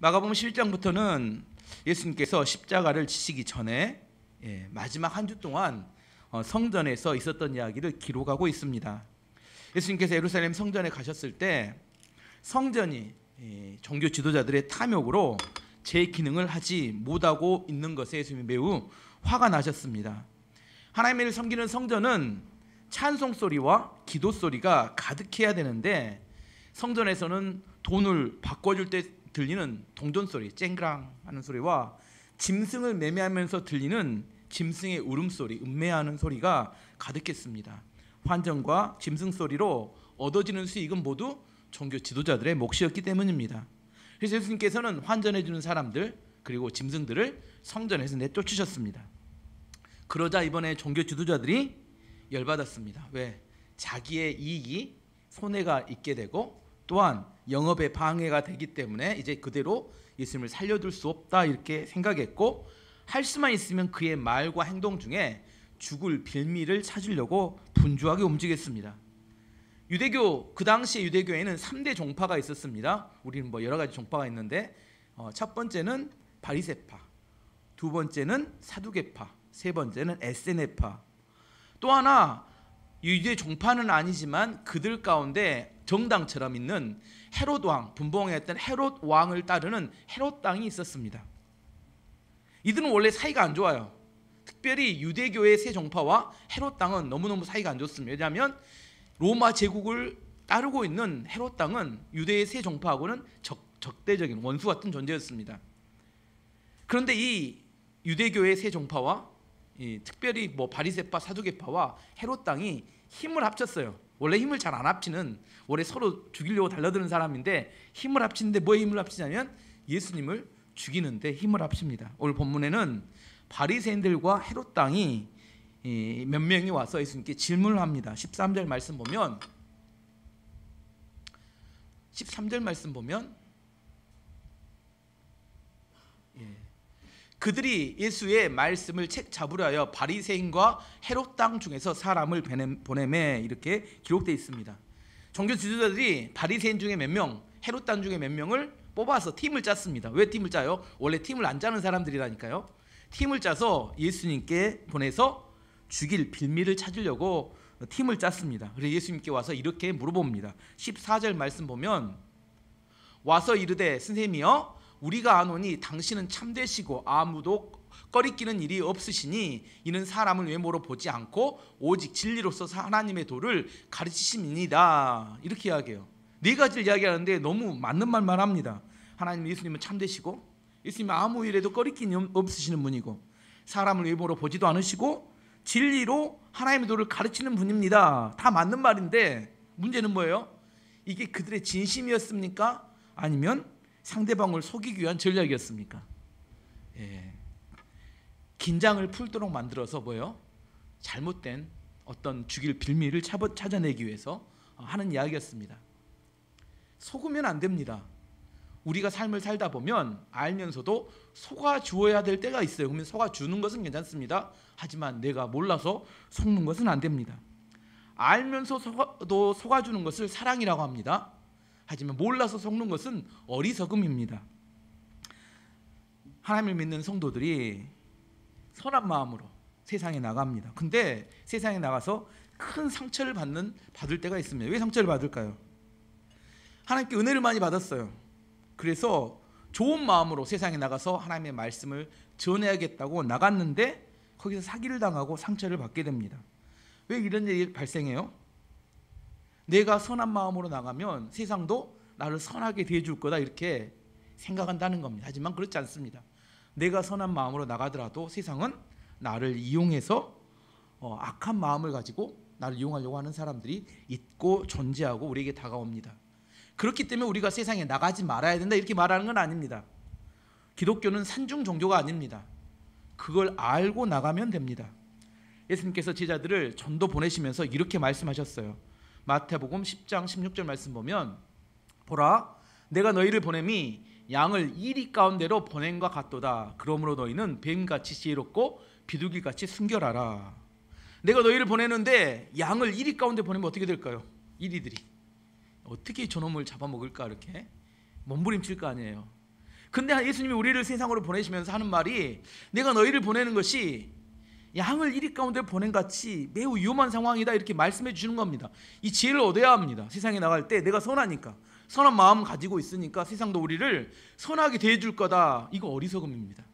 마가복음 11장부터는 예수님께서 십자가를 지시기 전에 마지막 한 주 동안 성전에서 있었던 이야기를 기록하고 있습니다. 예수님께서 예루살렘 성전에 가셨을 때 성전이 종교 지도자들의 탐욕으로 제 기능을 하지 못하고 있는 것에 예수님이 매우 화가 나셨습니다. 하나님을 섬기는 성전은 찬송 소리와 기도 소리가 가득해야 되는데 성전에서는 돈을 바꿔줄 때 들리는 동전 소리, 쨍그랑 하는 소리와 짐승을 매매하면서 들리는 짐승의 울음소리, 음매하는 소리가 가득했습니다. 환전과 짐승 소리로 얻어지는 수익은 모두 종교 지도자들의 몫이었기 때문입니다. 그래서 예수님께서는 환전해주는 사람들 그리고 짐승들을 성전에서 내쫓으셨습니다. 그러자 이번에 종교 지도자들이 열받았습니다. 왜? 자기의 이익이 손해가 있게 되고 또한 영업에 방해가 되기 때문에 이제 그대로 예수님을 살려둘 수 없다 이렇게 생각했고, 할 수만 있으면 그의 말과 행동 중에 죽을 빌미를 찾으려고 분주하게 움직였습니다. 유대교, 그 당시에 유대교에는 3대 종파가 있었습니다. 우리는 여러 가지 종파가 있는데 첫 번째는 바리새파, 두 번째는 사두개파, 세 번째는 에세네파. 또 하나 유대 종파는 아니지만 그들 가운데 정당처럼 있는 헤롯 왕, 분봉했던 헤롯 왕을 따르는 헤롯 당이 있었습니다. 이들은 원래 사이가 안 좋아요. 특별히 유대교의 세 종파와 헤롯 당은 너무너무 사이가 안 좋습니다. 왜냐하면 로마 제국을 따르고 있는 헤롯 당은 유대의 세 종파하고는 적대적인 원수 같은 존재였습니다. 그런데 이 유대교의 세 종파와 특별히 바리새파, 사두개파와 헤롯 당이 힘을 합쳤어요. 원래 힘을 잘 안 합치는, 원래 서로 죽이려고 달려드는 사람인데 힘을 합치는데 뭐에 힘을 합치냐면 예수님을 죽이는데 힘을 합칩니다. 오늘 본문에는 바리새인들과 헤롯 당이 몇 명이 와서 예수님께 질문을 합니다. 13절 말씀 보면 그들이 예수의 말씀을 책 잡으려 하여 바리새인과 헤롯 당 중에서 사람을 보내매 이렇게 기록되어 있습니다. 종교 지도자들이 바리새인 중에 몇 명, 헤롯 당 중에 몇 명을 뽑아서 팀을 짰습니다. 왜 팀을 짜요? 원래 팀을 안 짜는 사람들이라니까요. 팀을 짜서 예수님께 보내서 죽일 빌미를 찾으려고 팀을 짰습니다. 그래서 예수님께 와서 이렇게 물어봅니다. 14절 말씀 보면 와서 이르되 선생님이여 우리가 아노니 당신은 참되시고 아무도 꺼리끼는 일이 없으시니 이는 사람을 외모로 보지 않고 오직 진리로서 하나님의 도를 가르치심이니이다. 이렇게 이야기해요. 네 가지를 이야기하는데 너무 맞는 말만 합니다. 하나님, 예수님은 참되시고 예수님은 아무 일에도 꺼리끼는 없으시는 분이고 사람을 외모로 보지도 않으시고 진리로 하나님의 도를 가르치는 분입니다. 다 맞는 말인데 문제는 뭐예요? 이게 그들의 진심이었습니까? 아니면 상대방을 속이기 위한 전략이었습니까? 긴장을 풀도록 만들어서 뭐예요? 잘못된 어떤 죽일 빌미를 찾아내기 위해서 하는 이야기였습니다. 속으면 안 됩니다. 우리가 삶을 살다 보면 알면서도 속아주어야 될 때가 있어요. 그러면 속아주는 것은 괜찮습니다. 하지만 내가 몰라서 속는 것은 안 됩니다. 알면서도 속아주는 것을 사랑이라고 합니다. 하지만 몰라서 속는 것은 어리석음입니다. 하나님을 믿는 성도들이 선한 마음으로 세상에 나갑니다. 근데 세상에 나가서 큰 상처를 받을 때가 있습니다. 왜 상처를 받을까요? 하나님께 은혜를 많이 받았어요. 그래서 좋은 마음으로 세상에 나가서 하나님의 말씀을 전해야겠다고 나갔는데 거기서 사기를 당하고 상처를 받게 됩니다. 왜 이런 일이 발생해요? 내가 선한 마음으로 나가면 세상도 나를 선하게 대해줄 거다 이렇게 생각한다는 겁니다. 하지만 그렇지 않습니다. 내가 선한 마음으로 나가더라도 세상은 나를 이용해서 악한 마음을 가지고 나를 이용하려고 하는 사람들이 있고 존재하고 우리에게 다가옵니다. 그렇기 때문에 우리가 세상에 나가지 말아야 된다 이렇게 말하는 건 아닙니다. 기독교는 산중 종교가 아닙니다. 그걸 알고 나가면 됩니다. 예수님께서 제자들을 전도 보내시면서 이렇게 말씀하셨어요. 마태복음 10장 16절 말씀 보면 보라 내가 너희를 보냄이 양을 이리 가운데로 보냄과 같도다. 그러므로 너희는 뱀같이 지혜롭고 비둘기같이 순결하라. 내가 너희를 보내는데 양을 이리 가운데 보내면 어떻게 될까요? 이리들이 어떻게 저놈을 잡아먹을까 이렇게 몸부림칠 거 아니에요. 근데 예수님이 우리를 세상으로 보내시면서 하는 말이 내가 너희를 보내는 것이 양을 이리 가운데 보낸 같이 매우 위험한 상황이다 이렇게 말씀해 주시는 겁니다. 이 지혜를 얻어야 합니다. 세상에 나갈 때 내가 선하니까, 선한 마음 가지고 있으니까 세상도 우리를 선하게 대해줄 거다. 이거 어리석음입니다.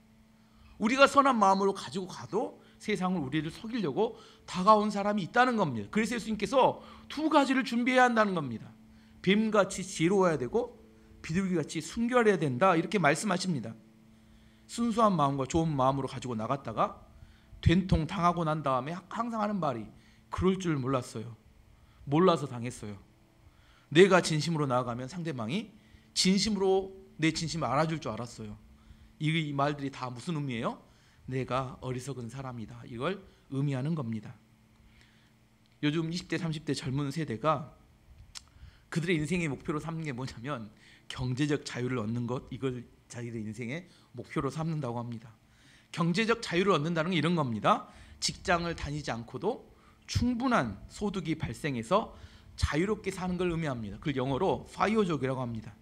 우리가 선한 마음으로 가지고 가도 세상을 우리를 속이려고 다가온 사람이 있다는 겁니다. 그래서 예수님께서 두 가지를 준비해야 한다는 겁니다. 뱀같이 지혜로워야 되고 비둘기같이 순결해야 된다 이렇게 말씀하십니다. 순수한 마음과 좋은 마음으로 가지고 나갔다가 된통 당하고 난 다음에 항상 하는 말이 그럴 줄 몰랐어요. 몰라서 당했어요. 내가 진심으로 나아가면 상대방이 진심으로 내 진심을 알아줄 줄 알았어요. 이 말들이 다 무슨 의미예요? 내가 어리석은 사람이다. 이걸 의미하는 겁니다. 요즘 20대 30대 젊은 세대가 그들의 인생의 목표로 삼는 게 뭐냐면 경제적 자유를 얻는 것, 이걸 자기들의 인생의 목표로 삼는다고 합니다. 경제적 자유를 얻는다는 게 이런 겁니다. 직장을 다니지 않고도 충분한 소득이 발생해서 자유롭게 사는 걸 의미합니다. 그걸 영어로 파이어족이라고 합니다.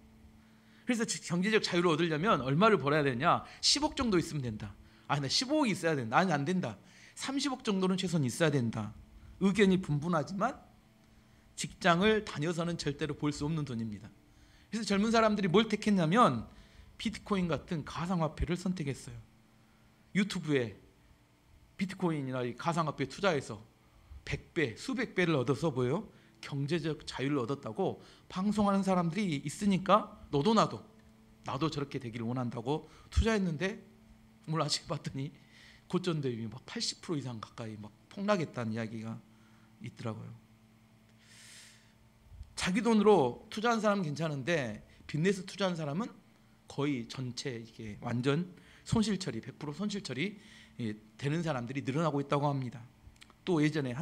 그래서 경제적 자유를 얻으려면 얼마를 벌어야 되냐? 10억 정도 있으면 된다. 나 15억이 있어야 된다. 아니 안 된다. 30억 정도는 최소한 있어야 된다. 의견이 분분하지만 직장을 다녀서는 절대로 벌 수 없는 돈입니다. 그래서 젊은 사람들이 뭘 택했냐면 비트코인 같은 가상화폐를 선택했어요. 유튜브에 비트코인이나 이 가상화폐에 투자해서 100배, 수백 배를 얻어서 뭐예요? 경제적 자유를 얻었다고 방송하는 사람들이 있으니까 너도 나도 저렇게 되기를 원한다고 투자했는데 오늘 아침에 봤더니 고점 대비 막 80% 이상 가까이 막 폭락했다는 이야기가 있더라고요. 자기 돈으로 투자한 사람은 괜찮은데 빚내서 투자한 사람은 거의 전체 이게 완전 손실 처리, 100% 손실 처리 되는 사람들이 늘어나고 있다고 합니다. 또 예전에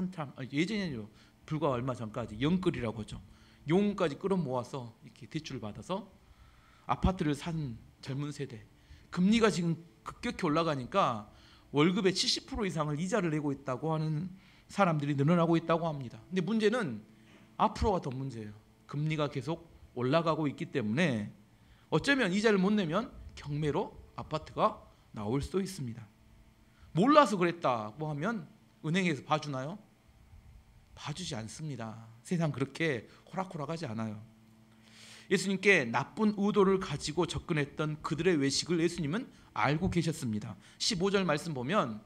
예전이 아니라 불과 얼마 전까지 영끌이라고 하죠. 용까지 끌어모아서 이렇게 대출을 받아서 아파트를 산 젊은 세대. 금리가 지금 급격히 올라가니까 월급의 70% 이상을 이자를 내고 있다고 하는 사람들이 늘어나고 있다고 합니다. 근데 문제는 앞으로가 더 문제예요. 금리가 계속 올라가고 있기 때문에 어쩌면 이자를 못 내면 경매로 아파트가 나올 수도 있습니다. 몰라서 그랬다고 하면 은행에서 봐주나요? 봐주지 않습니다. 세상 그렇게 호락호락하지 않아요. 예수님께 나쁜 의도를 가지고 접근했던 그들의 외식을 예수님은 알고 계셨습니다. 15절 말씀 보면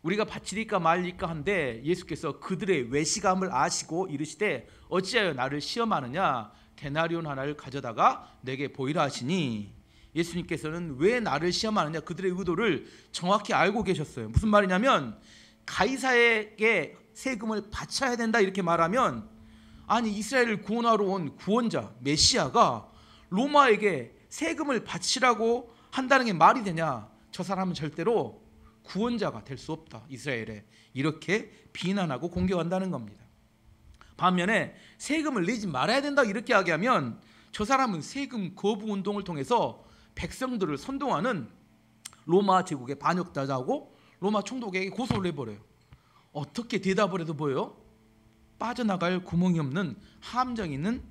우리가 바치리까 말리까 한데 예수께서 그들의 외식함을 아시고 이르시되 어찌하여 나를 시험하느냐? 데나리온 하나를 가져다가 내게 보이라 하시니, 예수님께서는 왜 나를 시험하느냐? 그들의 의도를 정확히 알고 계셨어요. 무슨 말이냐면 가이사에게 세금을 바쳐야 된다 이렇게 말하면, 아니 이스라엘을 구원하러 온 구원자 메시아가 로마에게 세금을 바치라고 한다는 게 말이 되냐? 저 사람은 절대로 구원자가 될 수 없다. 이스라엘에 이렇게 비난하고 공격한다는 겁니다. 반면에 세금을 내지 말아야 된다 이렇게 이야기하면 저 사람은 세금 거부 운동을 통해서 백성들을 선동하는 로마 제국의 반역자자고 로마 총독에게 고소를 해버려요. 어떻게 대답을 해도 보여요? 빠져나갈 구멍이 없는 함정 있는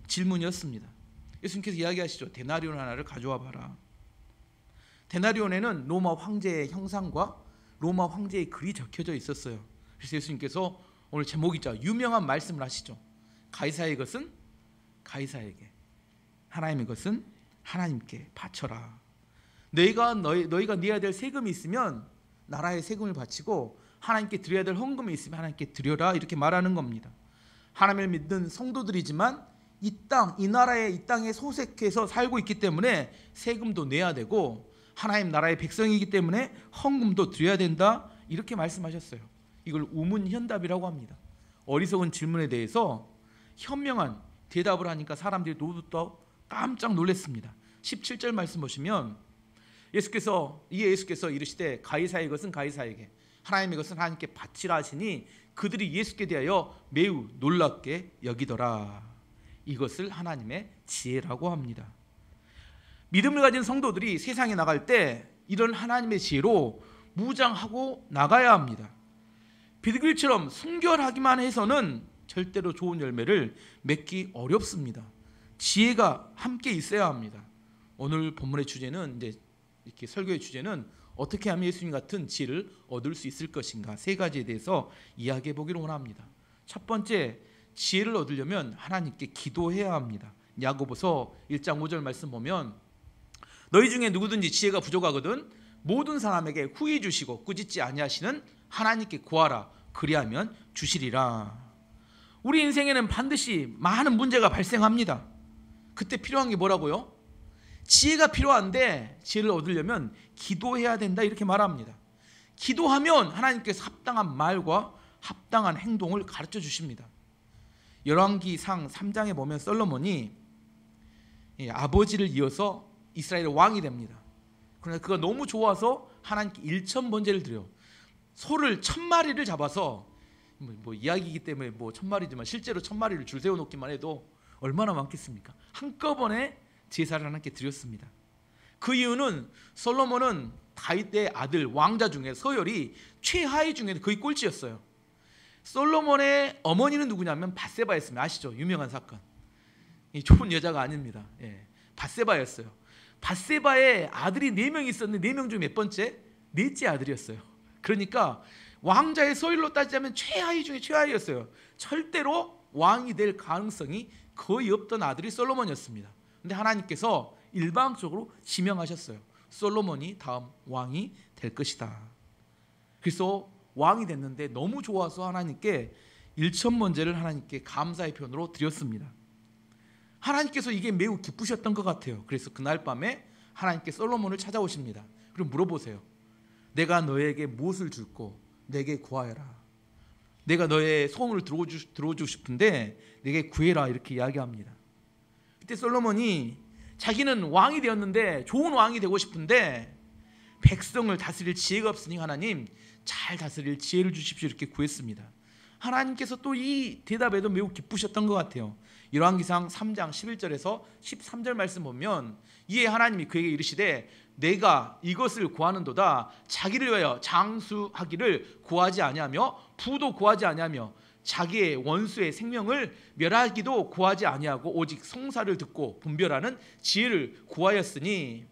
질문이었습니다. 예수님께서 이야기하시죠. 데나리온 하나를 가져와 봐라. 데나리온에는 로마 황제의 형상과 로마 황제의 글이 적혀져 있었어요. 그래서 예수님께서 오늘 제목이죠. 유명한 말씀을 하시죠. 가이사의 것은 가이사에게, 하나님의 것은 하나님께 바쳐라. 너희가 내야 될 세금이 있으면 나라에 세금을 바치고 하나님께 드려야 될 헌금이 있으면 하나님께 드려라 이렇게 말하는 겁니다. 하나님을 믿는 성도들이지만 이 나라에 이 땅에 소색해서 살고 있기 때문에 세금도 내야 되고 하나님 나라의 백성이기 때문에 헌금도 드려야 된다 이렇게 말씀하셨어요. 이걸 우문현답이라고 합니다. 어리석은 질문에 대해서 현명한 대답을 하니까 사람들이 모두 깜짝 놀랐습니다. 17절 말씀 보시면 예수께서 이르시되 가이사의 것은 가이사에게, 하나님의 것은 하나님께 바치라 하시니 그들이 예수께 대하여 매우 놀랍게 여기더라. 이것을 하나님의 지혜라고 합니다. 믿음을 가진 성도들이 세상에 나갈 때 이런 하나님의 지혜로 무장하고 나가야 합니다. 비둘기처럼 순결하기만 해서는 절대로 좋은 열매를 맺기 어렵습니다. 지혜가 함께 있어야 합니다. 오늘 본문의 주제는 이제 이렇게 설교의 주제는 어떻게 하면 예수님 같은 지혜를 얻을 수 있을 것인가, 세 가지에 대해서 이야기해 보기를 원합니다. 첫 번째, 지혜를 얻으려면 하나님께 기도해야 합니다. 야고보서 1장 5절 말씀 보면 너희 중에 누구든지 지혜가 부족하거든 모든 사람에게 후히 주시고 꾸짖지 아니하시는 하나님께 구하라 그리하면 주시리라. 우리 인생에는 반드시 많은 문제가 발생합니다. 그때 필요한 게 뭐라고요? 지혜가 필요한데 지혜를 얻으려면 기도해야 된다 이렇게 말합니다. 기도하면 하나님께서 합당한 말과 합당한 행동을 가르쳐 주십니다. 열왕기상 3장에 보면 솔로몬이 아버지를 이어서 이스라엘의 왕이 됩니다. 그러나 그가 너무 좋아서 하나님께 1000번제를 드려요. 소를 1000마리를 잡아서 뭐 이야기이기 때문에 뭐 1000마리지만 실제로 1000마리를 줄 세워놓기만 해도 얼마나 많겠습니까? 한꺼번에 제사를 하나님께 드렸습니다. 그 이유는 솔로몬은 다윗의 아들 왕자 중에 서열이 최하위 중에 거의 꼴찌였어요. 솔로몬의 어머니는 누구냐면 밧세바였습니다. 아시죠? 유명한 사건. 좋은 여자가 아닙니다. 밧세바였어요. 밧세바의 아들이 4명 있었는데 4명 중 몇 번째? 넷째 아들이었어요. 그러니까 왕자의 서열로 따지자면 최하위 중에 최하위였어요. 절대로 왕이 될 가능성이 거의 없던 아들이 솔로몬이었습니다. 근데 하나님께서 일방적으로 지명하셨어요. 솔로몬이 다음 왕이 될 것이다. 그래서 왕이 됐는데 너무 좋아서 하나님께 1000번제를 하나님께 감사의 표현으로 드렸습니다. 하나님께서 이게 매우 기쁘셨던 것 같아요. 그래서 그날 밤에 하나님께 솔로몬을 찾아오십니다. 그럼 물어보세요. 내가 너에게 무엇을 줄고 내게 구하여라. 내가 너의 소원을 들어주고 싶은데 내게 구해라 이렇게 이야기합니다. 그때 솔로몬이 자기는 왕이 되었는데 좋은 왕이 되고 싶은데 백성을 다스릴 지혜가 없으니 하나님 잘 다스릴 지혜를 주십시오 이렇게 구했습니다. 하나님께서 또 이 대답에도 매우 기쁘셨던 것 같아요. 열왕기상 3장 11절에서 13절 말씀 보면 이에 하나님이 그에게 이르시되 내가 이것을 구하는도다 자기를 위하여 장수하기를 구하지 아니하며 부도 구하지 아니하며 자기의 원수의 생명을 멸하기도 구하지 아니하고 오직 성사를 듣고 분별하는 지혜를 구하였으니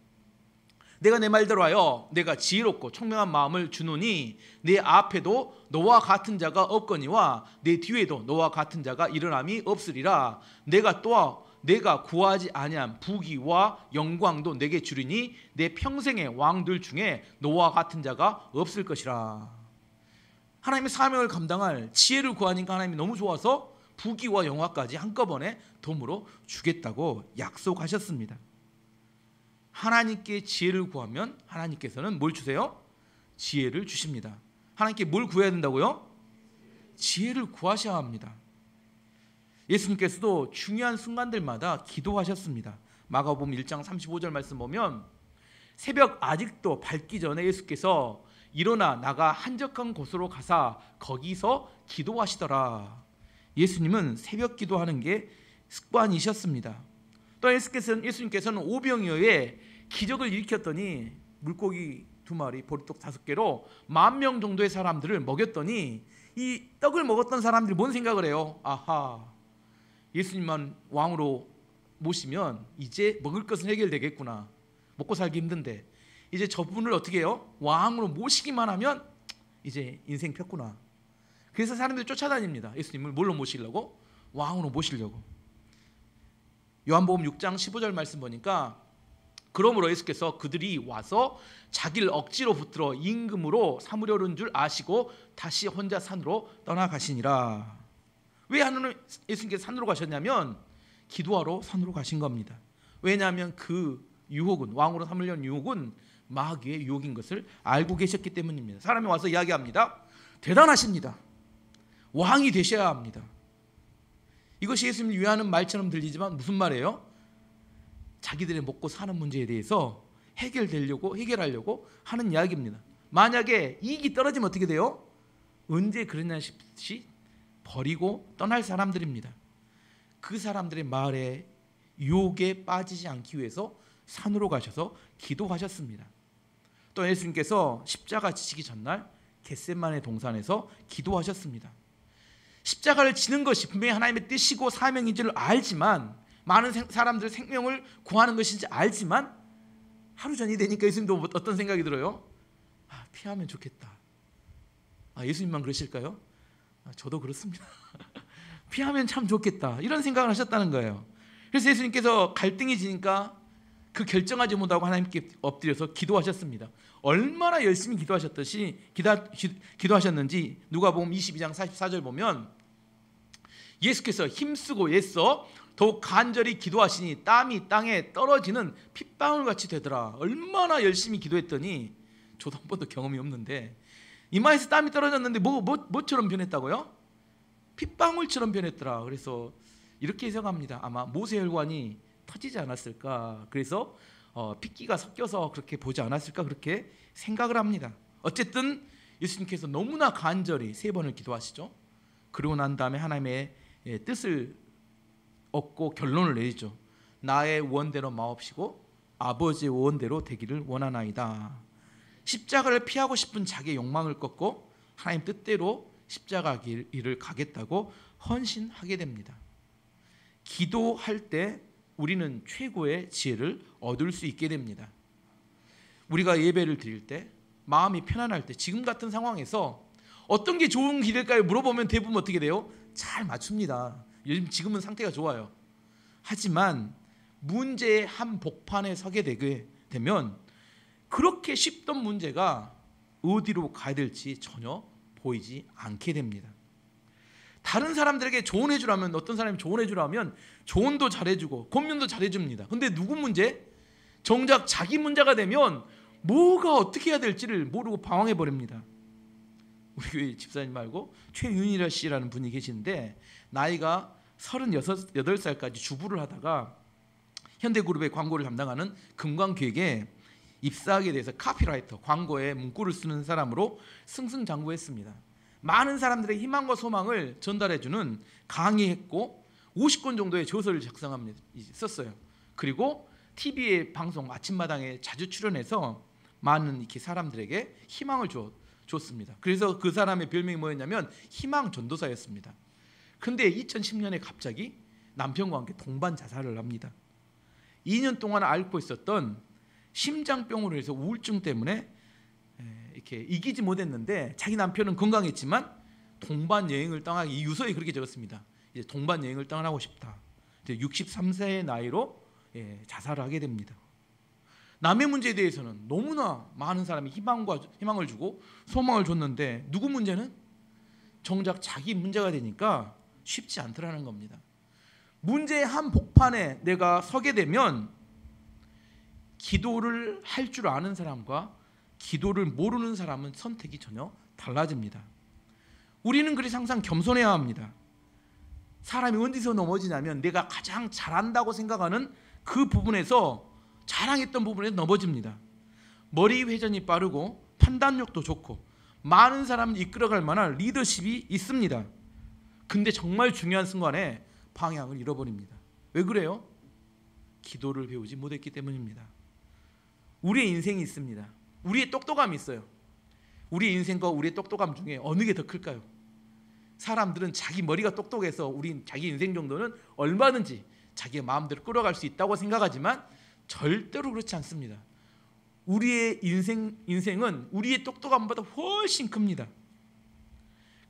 내가 내 말대로 하여 내가 지혜롭고 총명한 마음을 주노니 내 앞에도 너와 같은 자가 없거니와 내 뒤에도 너와 같은 자가 일어남이 없으리라. 내가 구하지 아니한 부귀와 영광도 내게 주리니 내 평생의 왕들 중에 너와 같은 자가 없을 것이라. 하나님의 사명을 감당할 지혜를 구하니까 하나님이 너무 좋아서 부귀와 영화까지 한꺼번에 덤으로 주겠다고 약속하셨습니다. 하나님께 지혜를 구하면 하나님께서는 뭘 주세요? 지혜를 주십니다. 하나님께 뭘 구해야 된다고요? 지혜를 구하셔야 합니다. 예수님께서도 중요한 순간들마다 기도하셨습니다. 마가복음 1장 35절 말씀 보면 새벽 아직도 밝기 전에 예수께서 일어나 나가 한적한 곳으로 가사 거기서 기도하시더라. 예수님은 새벽 기도하는 게 습관이셨습니다. 또 예수님께서는 오병이어에 기적을 일으켰더니 물고기 2마리, 보리떡 5개로 10,000명 정도의 사람들을 먹였더니 이 떡을 먹었던 사람들이 뭔 생각을 해요? 아하, 예수님만 왕으로 모시면 이제 먹을 것은 해결되겠구나. 먹고 살기 힘든데 이제 저분을 어떻게 해요? 왕으로 모시기만 하면 이제 인생 폈구나. 그래서 사람들이 쫓아다닙니다. 예수님을 뭘로 모시려고? 왕으로 모시려고. 요한복음 6장 15절 말씀 보니까 그러므로 예수께서 그들이 와서 자기를 억지로 붙들어 임금으로 삼으려는 줄 아시고 다시 혼자 산으로 떠나가시니라. 왜 예수님께서 산으로 가셨냐면 기도하러 산으로 가신 겁니다. 왜냐하면 그 유혹은, 왕으로 삼으려는 유혹은 마귀의 유혹인 것을 알고 계셨기 때문입니다. 사람이 와서 이야기합니다. 대단하십니다. 왕이 되셔야 합니다. 이것이 예수님을 위하는 말처럼 들리지만 무슨 말이에요? 자기들의 먹고 사는 문제에 대해서 해결하려고 하는 이야기입니다. 만약에 이익이 떨어지면 어떻게 돼요? 언제 그랬냐 싶이 버리고 떠날 사람들입니다. 그 사람들의 말에 유혹에 빠지지 않기 위해서 산으로 가셔서 기도하셨습니다. 또 예수님께서 십자가 지시기 전날 겟세마네 동산에서 기도하셨습니다. 십자가를 지는 것이 분명히 하나님의 뜻이고 사명인 줄 알지만 많은 사람들 생명을 구하는 것인지 알지만 하루 전이 되니까 예수님도 어떤 생각이 들어요? 피하면 좋겠다. 예수님만 그러실까요? 저도 그렇습니다. 피하면 참 좋겠다, 이런 생각을 하셨다는 거예요. 그래서 예수님께서 갈등이 지니까 그 결정하지 못하고 하나님께 엎드려서 기도하셨습니다. 얼마나 열심히 기도하셨는지 누가복음 22장 44절 보면 예수께서 힘쓰고 애써 더욱 간절히 기도하시니 땀이 땅에 떨어지는 핏방울같이 되더라. 얼마나 열심히 기도했더니 저도 한 번도 경험이 없는데 이마에서 땀이 떨어졌는데 뭐처럼 변했다고요? 핏방울처럼 변했더라. 그래서 이렇게 해석합니다. 아마 모세혈관이 터지지 않았을까, 그래서 핏기가 섞여서 그렇게 보지 않았을까, 그렇게 생각을 합니다. 어쨌든 예수님께서 너무나 간절히 3번을 기도하시죠. 그러고 난 다음에 하나님의 뜻을 얻고 결론을 내리죠. 나의 원대로 마옵시고 아버지의 원대로 되기를 원하나이다. 십자가를 피하고 싶은 자기의 욕망을 꺾고 하나님 뜻대로 십자가 길을 가겠다고 헌신하게 됩니다. 기도할 때 우리는 최고의 지혜를 얻을 수 있게 됩니다. 우리가 예배를 드릴 때, 마음이 편안할 때, 지금 같은 상황에서 어떤 게 좋은 길일까요? 물어보면 대부분 어떻게 돼요? 잘 맞춥니다. 지금은 상태가 좋아요. 하지만 문제의 한 복판에 서게 되게 되면 그렇게 쉽던 문제가 어디로 가야 될지 전혀 보이지 않게 됩니다. 다른 사람들에게 조언해 주라면, 어떤 사람이 조언해 주라면 조언도 잘해주고 권면도 잘해줍니다. 근데 누구 문제? 정작 자기 문제가 되면 뭐가 어떻게 해야 될지를 모르고 방황해 버립니다. 우리 교회 집사님 말고 최윤희라 씨라는 분이 계시는데 나이가 38살까지 주부를 하다가 현대그룹의 광고를 담당하는 금광기획에 입사하게 돼서 카피라이터, 광고에 문구를 쓰는 사람으로 승승장구했습니다. 많은 사람들의 희망과 소망을 전달해주는 강의했고 50권 정도의 저서를 썼어요. 그리고 TV의 방송 아침마당에 자주 출연해서 많은 이렇게 사람들에게 희망을 줬습니다. 그래서 그 사람의 별명이 뭐였냐면 희망 전도사였습니다. 근데 2010년에 갑자기 남편과 함께 동반 자살을 합니다. 2년 동안 앓고 있었던 심장병으로 해서 우울증 때문에 이렇게 이기지 못했는데 자기 남편은 건강했지만 동반 여행을 떠나기, 유서에 그렇게 적었습니다. 이제 동반 여행을 떠나고 싶다. 63세의 나이로 자살을 하게 됩니다. 남의 문제에 대해서는 너무나 많은 사람이 희망을 주고 소망을 줬는데 누구 문제는 정작 자기 문제가 되니까 쉽지 않더라는 겁니다. 문제의 한 복판에 내가 서게 되면 기도를 할 줄 아는 사람과 기도를 모르는 사람은 선택이 전혀 달라집니다. 우리는 그래서 항상 겸손해야 합니다. 사람이 어디서 넘어지냐면 내가 가장 잘한다고 생각하는 그 부분에서, 자랑했던 부분에서 넘어집니다. 머리 회전이 빠르고 판단력도 좋고 많은 사람을 이끌어갈 만한 리더십이 있습니다. 근데 정말 중요한 순간에 방향을 잃어버립니다. 왜 그래요? 기도를 배우지 못했기 때문입니다. 우리의 인생이 있습니다. 우리의 똑똑함이 있어요. 우리의 인생과 우리의 똑똑함 중에 어느 게 더 클까요? 사람들은 자기 머리가 똑똑해서 우린 자기 인생 정도는 얼마든지 자기의 마음대로 끌어갈 수 있다고 생각하지만 절대로 그렇지 않습니다. 우리의 인생은 우리의 똑똑함보다 훨씬 큽니다.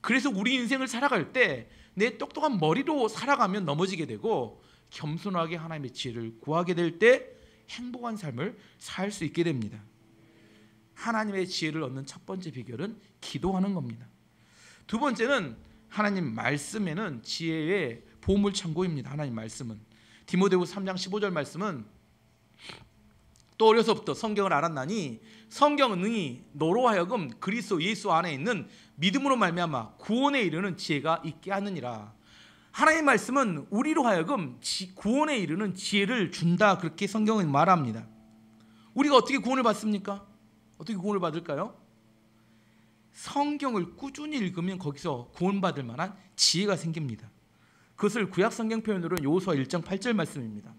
그래서 우리 인생을 살아갈 때 내 똑똑한 머리로 살아가면 넘어지게 되고 겸손하게 하나님의 지혜를 구하게 될 때 행복한 삶을 살 수 있게 됩니다. 하나님의 지혜를 얻는 첫 번째 비결은 기도하는 겁니다. 두 번째는 하나님 말씀에는 지혜의 보물창고입니다. 하나님 말씀은 디모데후서 3장 15절 말씀은 또 어려서부터 성경을 알았나니 성경은 능히 너로 하여금 그리스도 예수 안에 있는 믿음으로 말미암아 구원에 이르는 지혜가 있게 하느니라. 하나님의 말씀은 우리로 하여금 구원에 이르는 지혜를 준다, 그렇게 성경은 말합니다. 우리가 어떻게 구원을 받습니까? 어떻게 구원을 받을까요? 성경을 꾸준히 읽으면 거기서 구원받을 만한 지혜가 생깁니다. 그것을 구약 성경 표현으로는 여호수아 1장 8절 말씀입니다.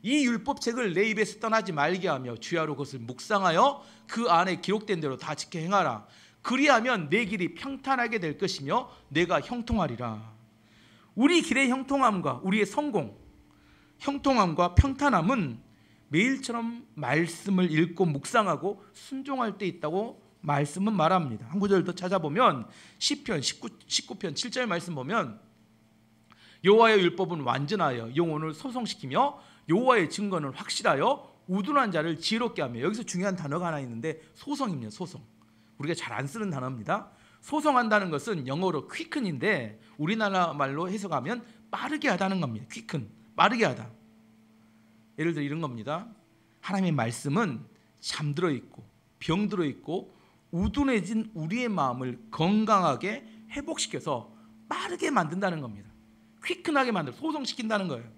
이 율법책을 내 입에서 떠나지 말게 하며 주야로 그것을 묵상하여 그 안에 기록된 대로 다 지켜 행하라. 그리하면 내 길이 평탄하게 될 것이며 내가 형통하리라. 우리 길의 형통함과 우리의 성공, 형통함과 평탄함은 매일처럼 말씀을 읽고 묵상하고 순종할 때 있다고 말씀은 말합니다. 한 구절 더 찾아보면 시편 19편 7절 말씀 보면 여호와의 율법은 완전하여 영혼을 소성시키며 여호와의 증거는 확실하여 우둔한 자를 지혜롭게 하며, 여기서 중요한 단어가 하나 있는데 소성입니다. 소성. 우리가 잘 안 쓰는 단어입니다. 소성한다는 것은 영어로 quicken인데 우리나라 말로 해석하면 빠르게 하다는 겁니다. quicken, 빠르게 하다. 예를 들어 이런 겁니다. 하나님의 말씀은 잠들어 있고 병들어 있고 우둔해진 우리의 마음을 건강하게 회복시켜서 빠르게 만든다는 겁니다. 퀴큰하게 만들어 소성시킨다는 거예요.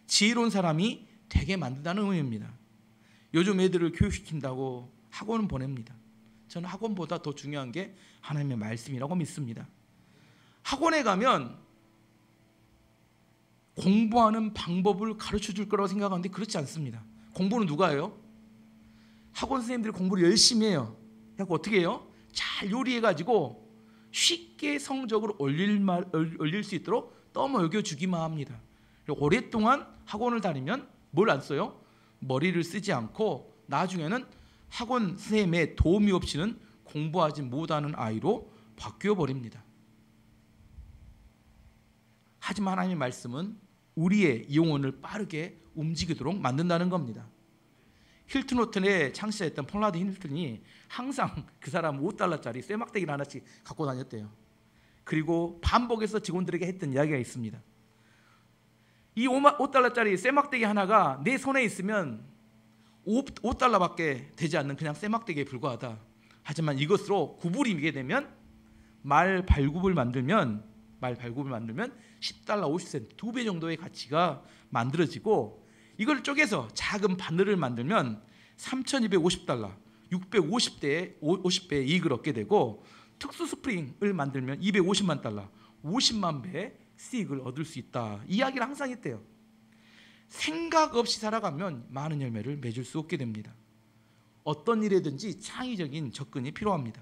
지혜로운 사람이 되게 만든다는 의미입니다. 요즘 애들을 교육시킨다고 학원을 보냅니다. 저는 학원보다 더 중요한 게 하나님의 말씀이라고 믿습니다. 학원에 가면 공부하는 방법을 가르쳐 줄 거라고 생각하는데 그렇지 않습니다. 공부는 누가 해요? 학원 선생님들이 공부를 열심히 해요. 그래서 어떻게 해요? 잘 요리해가지고 쉽게 성적을 올릴 수 있도록 떠먹여주기만 합니다. 오랫동안 학원을 다니면 뭘 안 써요? 머리를 쓰지 않고 나중에는 학원 선생님의 도움이 없이는 공부하지 못하는 아이로 바뀌어 버립니다. 하지만 하나님의 말씀은 우리의 영혼을 빠르게 움직이도록 만든다는 겁니다. 힐튼 호텔의 창시자였던 폴라드 힐튼이 항상 그 사람 $5짜리 쇠막대기를 하나씩 갖고 다녔대요. 그리고 반복해서 직원들에게 했던 이야기가 있습니다. 이 $5짜리 쇠막대기 하나가 내 손에 있으면 $5밖에 되지 않는 그냥 쇠막대기에 불과하다. 하지만 이것으로 구부리게 되면 말 발굽을 만들면 $10 50센트 2배 정도의 가치가 만들어지고, 이걸 쪼개서 작은 바늘을 만들면 $3,250 650배의 이익을 얻게 되고, 특수 스프링을 만들면 $250만 50만 배의 수익을 얻을 수 있다. 이야기를 항상 했대요. 생각 없이 살아가면 많은 열매를 맺을 수 없게 됩니다. 어떤 일에든지 창의적인 접근이 필요합니다.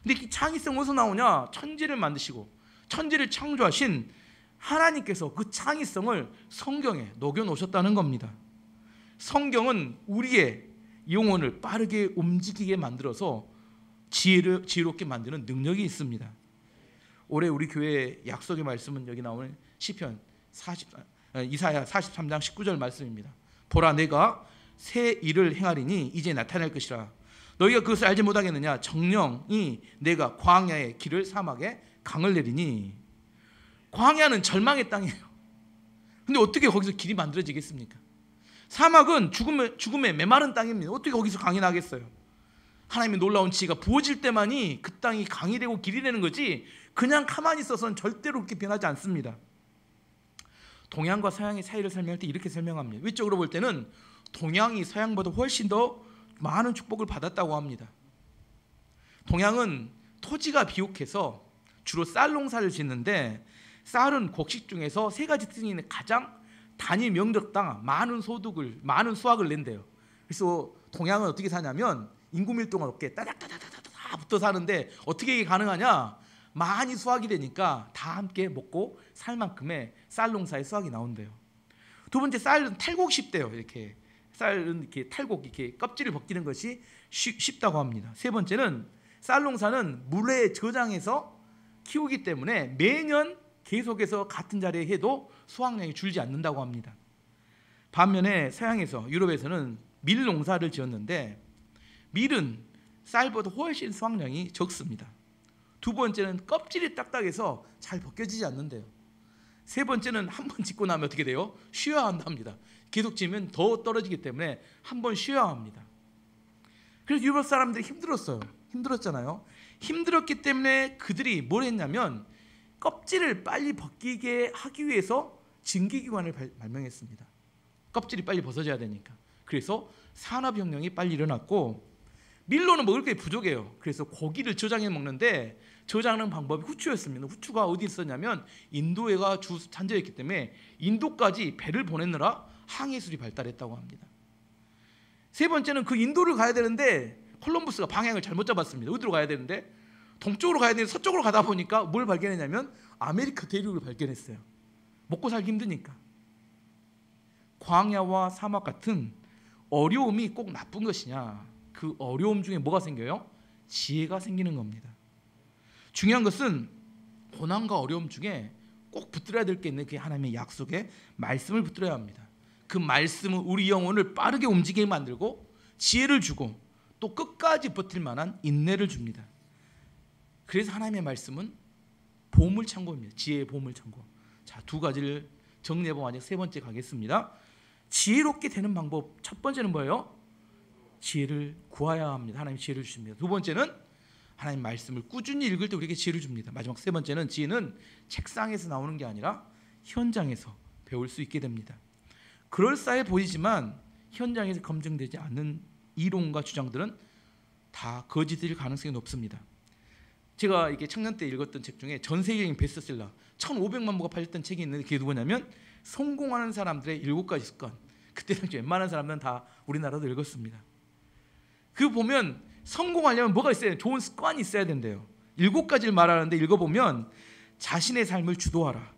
근데 이 창의성 어디서 나오냐? 천지를 만드시고 천지를 창조하신 하나님께서 그 창의성을 성경에 녹여놓으셨다는 겁니다. 성경은 우리의 영혼을 빠르게 움직이게 만들어서 지혜롭게 만드는 능력이 있습니다. 올해 우리 교회 약속의 말씀은 여기 나오는 시편 이사야 43장 19절 말씀입니다. 보라, 내가 새 일을 행하리니 이제 나타날 것이라. 너희가 그것을 알지 못하겠느냐? 정령이 내가 광야의 길을 사막에 강을 내리니. 광야는 절망의 땅이에요. 근데 어떻게 거기서 길이 만들어지겠습니까? 사막은 죽음의 메마른 땅입니다. 어떻게 거기서 강이 나겠어요? 하나님의 놀라운 지혜가 부어질 때만이 그 땅이 강이 되고 길이 되는 거지, 그냥 가만히 있어서는 절대로 그렇게 변하지 않습니다. 동양과 서양의 차이를 설명할 때 이렇게 설명합니다. 위쪽으로 볼 때는 동양이 서양보다 훨씬 더 많은 축복을 받았다고 합니다. 동양은 토지가 비옥해서 주로 쌀 농사를 짓는데, 쌀은 곡식 중에서 세 가지 특징이 있는 가장 단위 면적당 많은 수확을 낸대요. 그래서 동양은 어떻게 사냐면 인구 밀도가 높게 따닥따닥따닥 붙어 사는데, 어떻게 이게 가능하냐? 많이 수확이 되니까 다 함께 먹고 살 만큼의 쌀 농사의 수확이 나온대요. 두 번째, 쌀은 탈곡이 쉽대요. 이렇게 쌀은 이렇게 이렇게 껍질을 벗기는 것이 쉽다고 합니다. 세 번째는 쌀 농사는 물에 저장해서 키우기 때문에 매년 계속해서 같은 자리에 해도 수확량이 줄지 않는다고 합니다. 반면에 서양에서, 유럽에서는 밀 농사를 지었는데 밀은 쌀보다 훨씬 수확량이 적습니다. 두 번째는 껍질이 딱딱해서 잘 벗겨지지 않는데요. 세 번째는 한 번 짓고 나면 어떻게 돼요? 쉬어야 한답니다. 계속 지면 더 떨어지기 때문에 한 번 쉬어야 합니다. 그래서 유럽 사람들이 힘들었잖아요. 힘들었기 때문에 그들이 뭘 했냐면 껍질을 빨리 벗기게 하기 위해서 증기기관을 발명했습니다. 껍질이 빨리 벗어져야 되니까. 그래서 산업혁명이 빨리 일어났고, 밀로는 먹을 게 부족해요. 그래서 고기를 저장해 먹는데 저장하는 방법이 후추였습니다. 후추가 어디 있었냐면 인도에가 주 산지였기 때문에 인도까지 배를 보내느라 항해술이 발달했다고 합니다. 세 번째는 그 인도를 가야 되는데 콜럼버스가 방향을 잘못 잡았습니다. 어디로 가야 되는데 동쪽으로 가야 되는데 서쪽으로 가다 보니까 뭘 발견했냐면 아메리카 대륙을 발견했어요. 먹고 살기 힘드니까. 광야와 사막 같은 어려움이 꼭 나쁜 것이냐? 그 어려움 중에 뭐가 생겨요? 지혜가 생기는 겁니다. 중요한 것은 고난과 어려움 중에 꼭 붙들어야 될 게 있는 그 하나님의 약속의 말씀을 붙들어야 합니다. 그 말씀은 우리 영혼을 빠르게 움직이게 만들고 지혜를 주고 또 끝까지 버틸 만한 인내를 줍니다. 그래서 하나님의 말씀은 보물창고입니다. 지혜의 보물창고. 자, 두 가지를 정리해보면 아직 세 번째 가겠습니다. 지혜롭게 되는 방법, 첫 번째는 뭐예요? 지혜를 구해야 합니다. 하나님 지혜를 주십니다. 두 번째는 하나님 말씀을 꾸준히 읽을 때 우리에게 지혜를 줍니다. 마지막 세 번째는 지혜는 책상에서 나오는 게 아니라 현장에서 배울 수 있게 됩니다. 그럴싸해 보이지만 현장에서 검증되지 않는 이론과 주장들은 다 거짓일 가능성이 높습니다. 제가 이게 청년 때 읽었던 책 중에 전 세계적인 베스트셀러 1,500만 부가 팔렸던 책이 있는데 그게 누구냐면 성공하는 사람들의 7가지 습관. 그때 당시 웬만한 사람들은 다 우리나라도 읽었습니다. 그 보면 성공하려면 뭐가 있어야 돼요? 좋은 습관이 있어야 된대요. 7가지를 말하는데 읽어보면 자신의 삶을 주도하라.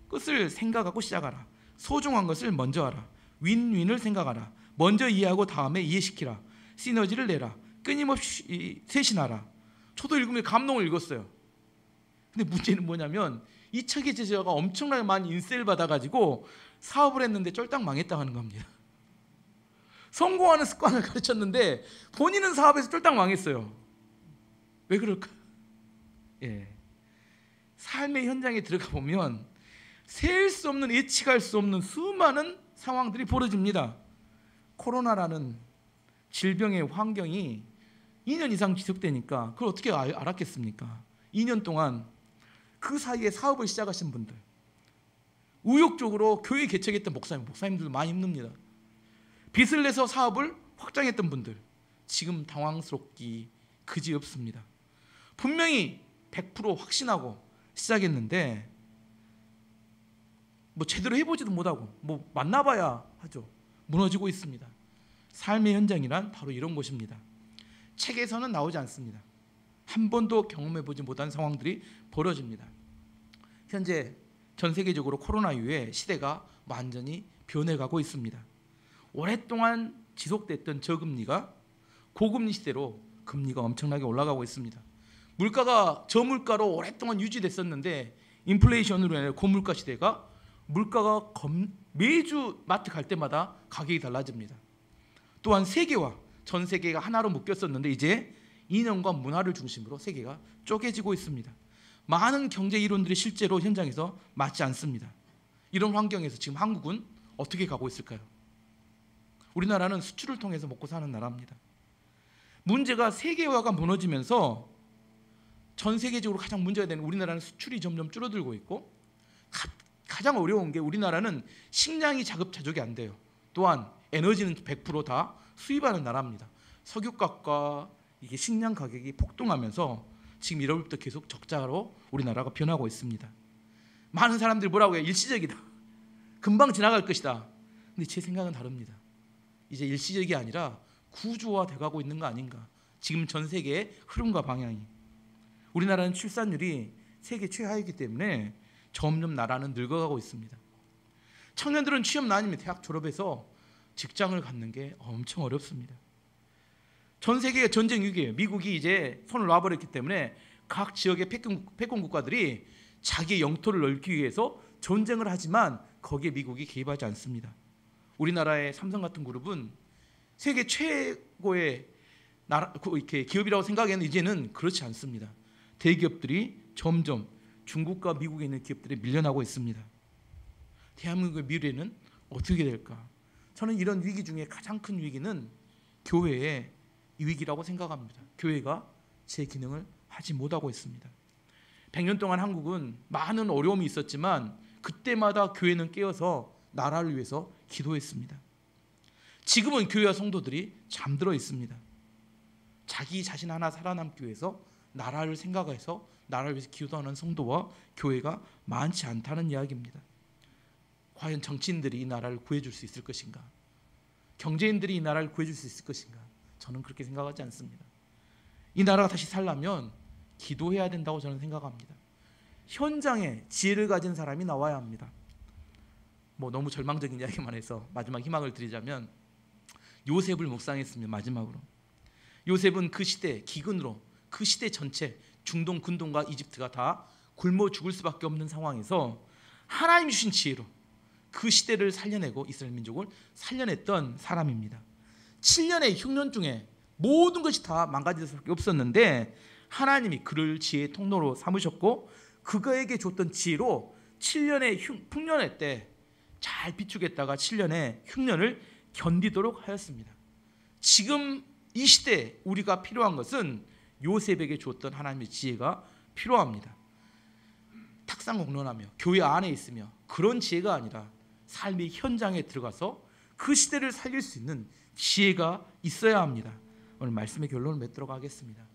끝을 생각하고 시작하라. 소중한 것을 먼저 하라. 윈윈을 생각하라. 먼저 이해하고 다음에 이해시키라. 시너지를 내라. 끊임없이 쇄신하라. 저도 읽으면 감동을 읽었어요. 근데 문제는 뭐냐면 이 책의 제자가 엄청나게 많이 인세를 받아가지고 사업을 했는데 쫄딱 망했다 하는 겁니다. 성공하는 습관을 가르쳤는데 본인은 사업에서 쫄딱 망했어요. 왜 그럴까? 삶의 현장에 들어가 보면 셀 수 없는, 예측할 수 없는 수많은 상황들이 벌어집니다. 코로나라는 질병의 환경이 2년 이상 지속되니까 그걸 어떻게 알았겠습니까? 2년 동안 그 사이에 사업을 시작하신 분들, 의욕적으로 교회 개척했던 목사님들 많이 힘듭니다. 빚을 내서 사업을 확장했던 분들 지금 당황스럽기 그지없습니다. 분명히 100% 확신하고 시작했는데 뭐 제대로 해보지도 못하고 뭐 만나봐야 하죠. 무너지고 있습니다. 삶의 현장이란 바로 이런 곳입니다. 책에서는 나오지 않습니다. 한 번도 경험해보지 못한 상황들이 벌어집니다. 현재 전 세계적으로 코로나 이후에 시대가 완전히 변해가고 있습니다. 오랫동안 지속됐던 저금리가 고금리 시대로 금리가 엄청나게 올라가고 있습니다. 물가가 저물가로 오랫동안 유지됐었는데 인플레이션으로 인해 고물가 시대가 물가가 매주 마트 갈 때마다 가격이 달라집니다. 또한 세계와 전 세계가 하나로 묶였었는데 이제 이념과 문화를 중심으로 세계가 쪼개지고 있습니다. 많은 경제 이론들이 실제로 현장에서 맞지 않습니다. 이런 환경에서 지금 한국은 어떻게 가고 있을까요? 우리나라는 수출을 통해서 먹고 사는 나라입니다. 문제가 세계화가 무너지면서 전 세계적으로 가장 문제가 되는 우리나라는 수출이 점점 줄어들고 있고 가장 어려운 게 우리나라는 식량이 자급자족이 안 돼요. 또한 에너지는 100% 다 수입하는 나라입니다. 석유값과 이게 식량 가격이 폭등하면서 지금 1월부터 계속 적자로 우리나라가 변하고 있습니다. 많은 사람들이 뭐라고 해요? 일시적이다. 금방 지나갈 것이다. 근데 제 생각은 다릅니다. 이제 일시적이 아니라 구조화 돼가고 있는 거 아닌가. 지금 전 세계의 흐름과 방향이. 우리나라는 출산율이 세계 최하이기 때문에 점점 나라는 늙어가고 있습니다. 청년들은 취업난 아니면 대학 졸업해서 직장을 갖는 게 엄청 어렵습니다. 전 세계가 전쟁 위기예요. 미국이 이제 손을 놔버렸기 때문에 각 지역의 패권 국가들이 자기의 영토를 넓히기 위해서 전쟁을 하지만 거기에 미국이 개입하지 않습니다. 우리나라의 삼성 같은 그룹은 세계 최고의 이렇게 기업이라고 생각했는데 이제는 그렇지 않습니다. 대기업들이 점점 중국과 미국에 있는 기업들이 밀려나고 있습니다. 대한민국의 미래는 어떻게 될까? 저는 이런 위기 중에 가장 큰 위기는 교회의 위기라고 생각합니다. 교회가 제 기능을 하지 못하고 있습니다. 100년 동안 한국은 많은 어려움이 있었지만 그때마다 교회는 깨어서 나라를 위해서 기도했습니다. 지금은 교회와 성도들이 잠들어 있습니다. 자기 자신 하나 살아남기 위해서 나라를 생각해서 나라를 위해서 기도하는 성도와 교회가 많지 않다는 이야기입니다. 과연 정치인들이 이 나라를 구해줄 수 있을 것인가? 경제인들이 이 나라를 구해줄 수 있을 것인가? 저는 그렇게 생각하지 않습니다. 이 나라가 다시 살려면 기도해야 된다고 저는 생각합니다. 현장에 지혜를 가진 사람이 나와야 합니다. 너무 절망적인 이야기만 해서 마지막 희망을 드리자면 요셉을 묵상했습니다. 마지막으로 요셉은 그 시대 기근으로 그 시대 전체 중동 근동과 이집트가 다 굶어 죽을 수밖에 없는 상황에서 하나님이 주신 지혜로 그 시대를 살려내고 이스라엘 민족을 살려냈던 사람입니다. 7년의 흉년 중에 모든 것이 다 망가질 수밖에 없었는데 하나님이 그를 지혜의 통로로 삼으셨고 그에게 줬던 지혜로 7년의 풍년의 때 잘 비추겠다가 7년의 흉년을 견디도록 하였습니다. 지금 이 시대에 우리가 필요한 것은 요셉에게 주었던 하나님의 지혜가 필요합니다. 탁상공론하며 교회 안에 있으며 그런 지혜가 아니라 삶의 현장에 들어가서 그 시대를 살릴 수 있는 지혜가 있어야 합니다. 오늘 말씀의 결론을 맺도록 하겠습니다.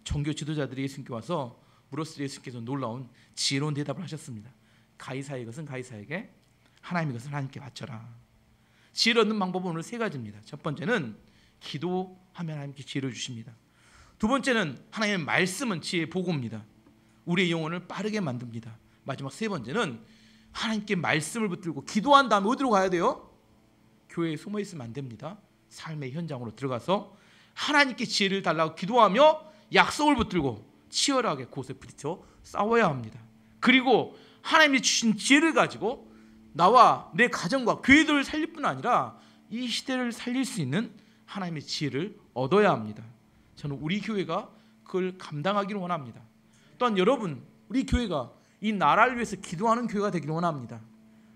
종교 지도자들이 예수님께 와서 물었을 때 예수님께서 놀라운 지혜로운 대답을 하셨습니다. 가이사의 것은 가이사에게, 하나님의 것은 하나님께 바쳐라. 지혜를 얻는 방법은 오늘 세 가지입니다. 첫 번째는 기도하면 하나님께 지혜를 주십니다. 두 번째는 하나님의 말씀은 지혜의 보고입니다. 우리의 영혼을 빠르게 만듭니다. 마지막 세 번째는 하나님께 말씀을 붙들고 기도한 다음에 어디로 가야 돼요? 교회에 숨어 있으면 안 됩니다. 삶의 현장으로 들어가서 하나님께 지혜를 달라고 기도하며 약속을 붙들고 치열하게 곳에 부딪혀 싸워야 합니다. 그리고 하나님이 주신 지혜를 가지고 나와 내 가정과 교회들을 살릴 뿐 아니라 이 시대를 살릴 수 있는 하나님의 지혜를 얻어야 합니다. 저는 우리 교회가 그걸 감당하기를 원합니다. 또한 여러분, 우리 교회가 이 나라를 위해서 기도하는 교회가 되기를 원합니다.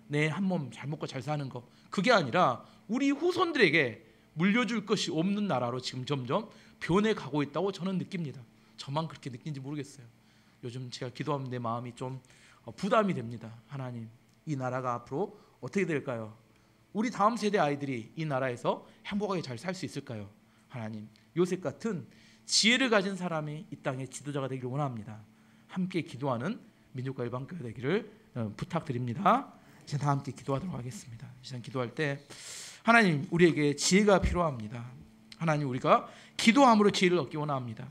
내 한 몸 잘 먹고 잘 사는 거, 그게 아니라 우리 후손들에게 물려줄 것이 없는 나라로 지금 점점 변해가고 있다고 저는 느낍니다. 저만 그렇게 느낀지 모르겠어요. 요즘 제가 기도하면 내 마음이 좀 부담이 됩니다. 하나님, 이 나라가 앞으로 어떻게 될까요? 우리 다음 세대 아이들이 이 나라에서 행복하게 잘 살 수 있을까요? 하나님, 요셉 같은 지혜를 가진 사람이 이 땅의 지도자가 되기를 원합니다. 함께 기도하는 민족과 일반교회 되기를 부탁드립니다. 이제 다 함께 기도하도록 하겠습니다. 이 시간 기도할 때 하나님, 우리에게 지혜가 필요합니다. 하나님, 우리가 기도함으로 지혜를 얻기 원합니다.